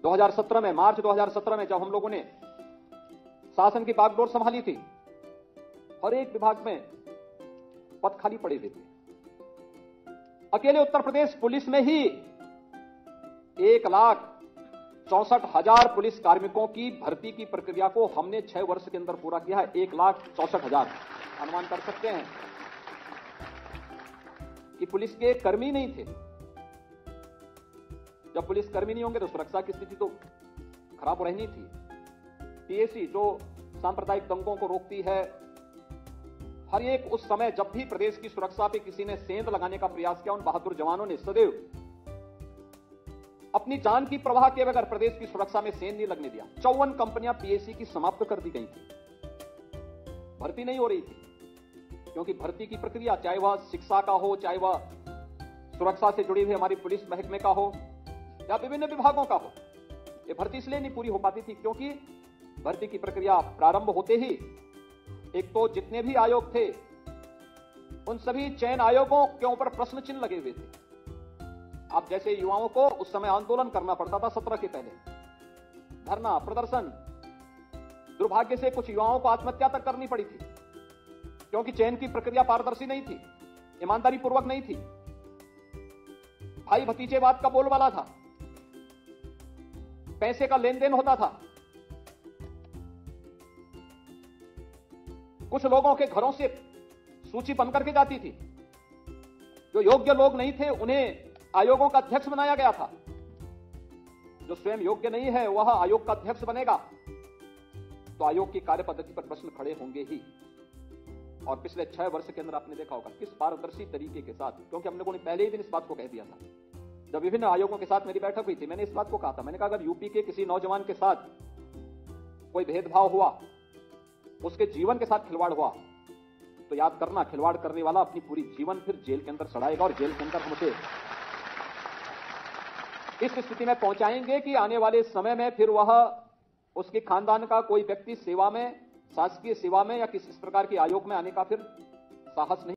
2017 में, मार्च 2017 में जब हम लोगों ने शासन की बागडोर संभाली थी, हर एक विभाग में पद खाली पड़े हुए थे। अकेले उत्तर प्रदेश पुलिस में ही 1,64,000 पुलिस कार्मिकों की भर्ती की प्रक्रिया को हमने 6 वर्ष के अंदर पूरा किया है। 1,64,000, अनुमान कर सकते हैं कि पुलिस के कर्मी नहीं थे। जब पुलिस कर्मी नहीं होंगे तो सुरक्षा की स्थिति तो खराब रहनी थी। पीएसी जो सांप्रदायिक दंगों को रोकती है, हर एक उस समय जब भी प्रदेश की सुरक्षा पे किसी ने सेंध लगाने का प्रयास किया, उन बहादुर जवानों ने सदैव अपनी जान की परवाह किए बगैर प्रदेश की सुरक्षा में सेंध नहीं लगने दिया। 54 कंपनियां पीएसी की समाप्त कर दी गई थी, भर्ती नहीं हो रही थी, क्योंकि भर्ती की प्रक्रिया चाहे वह शिक्षा का हो, चाहे वह सुरक्षा से जुड़ी हुई हमारी पुलिस महकमे का हो या विभिन्न विभागों का हो, ये भर्ती इसलिए नहीं पूरी हो पाती थी क्योंकि भर्ती की प्रक्रिया प्रारंभ होते ही एक तो जितने भी आयोग थे उन सभी चयन आयोगों के ऊपर प्रश्न चिन्ह लगे हुए थे। आप जैसे युवाओं को उस समय आंदोलन करना पड़ता था, 17 के पहले धरना प्रदर्शन, दुर्भाग्य से कुछ युवाओं को आत्महत्या तक करनी पड़ी थी क्योंकि चयन की प्रक्रिया पारदर्शी नहीं थी, ईमानदारी पूर्वक नहीं थी, भाई भतीजेवाद का बोलबाला था, पैसे का लेन देन होता था। कुछ लोगों के घरों से सूची बनकर के जाती थी, जो योग्य लोग नहीं थे उन्हें आयोगों का अध्यक्ष बनाया गया था। जो स्वयं योग्य नहीं है वह आयोग का अध्यक्ष बनेगा तो आयोग की कार्यपद्धति पर प्रश्न खड़े होंगे ही। और पिछले 6 वर्ष के अंदर आपने देखा होगा किस पारदर्शी तरीके के साथ, क्योंकि हम लोगों ने पहले ही दिन इस बात को कह दिया था जब विभिन्न आयोगों के साथ मेरी बैठक हुई थी, मैंने इस बात को कहा था, मैंने कहा अगर यूपी के किसी नौजवान के साथ कोई भेदभाव हुआ, उसके जीवन के साथ खिलवाड़ हुआ, तो याद करना खिलवाड़ करने वाला अपनी पूरी जीवन फिर जेल के अंदर सड़ाएगा और जेल के अंदर हम उसे इस स्थिति में पहुंचाएंगे कि आने वाले समय में फिर वह उसके खानदान का कोई व्यक्ति सेवा में, शासकीय सेवा में या किसी इस प्रकार के आयोग में आने का फिर साहस नहीं